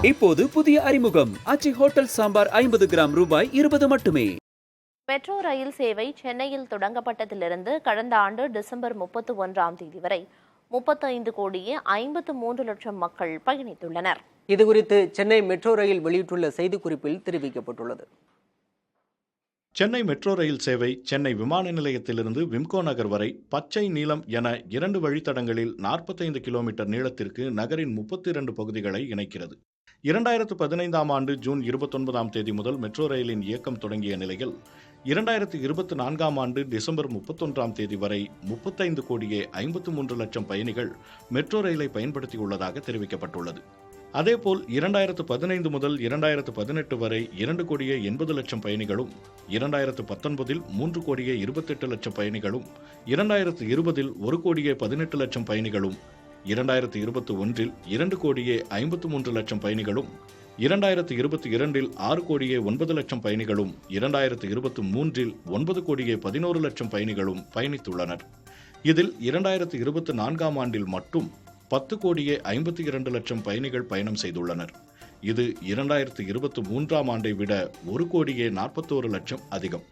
இப்போது புதிய அறிமுகம் ஆச்சி ஹோட்டல் சாம்பார் 50 கிராம் ரூபாய் 20 மட்டுமே. மெட்ரோ ரயில் சேவை சென்னையில் தொடங்கப்பட்டதிலிருந்து கடந்த ஆண்டு டிசம்பர் 31ஆம் தேதி வரை 35 கோடியே 53 லட்சம் மக்கள் பயணித்துள்ளனர். இதுகுறித்து சென்னை மெட்ரோ ரயில் வெளியிட்டுள்ள செய்திக்குறிப்பில் தெரிவிக்கப்பட்டுள்ளது. சென்னை மெட்ரோ ரயில் சேவை சென்னை விமான நிலையத்திலிருந்து விம்கோ நகர் வரை பச்சை நீலம் என 2 வழித்தடங்களில் 45 கிலோமீட்டர் நீளத்திற்கு நகரின் 32 பகுதிகளை இணைக்கிறது. 2015ஆம் ஆண்டு ஜூன் 29ஆம் தேதி முதல் மெட்ரோ ரயிலின் இயக்கம் தொடங்கிய நிலையில் 2024ஆம் ஆண்டு டிசம்பர் 31ஆம் தேதி வரை 35 கோடியே 53 லட்சம் பயணிகள் மெட்ரோ ரயிலை பயன்படுத்தியுள்ளதாக தெரிவிக்கப்பட்டுள்ளது. அதேபோல் 2015 முதல் 2018 வரை 2 கோடியே 80 லட்சம் பயணிகளும், 2019இல் 3 கோடியே 28 லட்சம் பயணிகளும், 2020இல் 1 கோடியே 18 லட்சம் பயணிகளும், 2021இல் 2 கோடியே 53 லட்சம் பயணிகளும், 2022இல் 6 கோடியே 9 லட்சம் பயணிகளும், 2023இல் 9 கோடியே 11 லட்சம் பயணிகளும் பயணித்துள்ளனர். இதில் 2024ஆம் ஆண்டில் மட்டும் 10 கோடியே 52 லட்சம் பயணிகள் பயணம் செய்துள்ளனர். இது 2023ஆம் ஆண்டை விட 1 கோடியே 41 லட்சம் அதிகம்.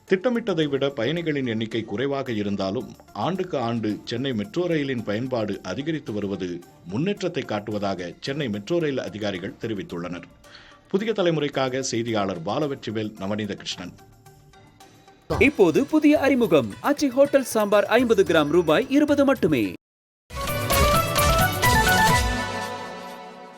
திட்டமிட்டதை விட பயணிகளின் எண்ணிக்கை குறைவாக இருந்தாலும் ஆண்டுக்கு ஆண்டு சென்னை மெட்ரோ ரயிலின் பயன்பாடு அதிகரித்து வருவது முன்னேற்றத்தை காட்டுவதாக சென்னை மெட்ரோ ரயில் அதிகாரிகள் தெரிவித்துள்ளனர். புதிய தலைமுறைக்காக செய்தியாளர் பாலவெற்றிவேல், நவநீத கிருஷ்ணன். இப்போது புதிய அறிமுகம் ஆச்சி ஹோட்டல் சாம்பார் 50 கிராம் ரூபாய் 20 மட்டுமே.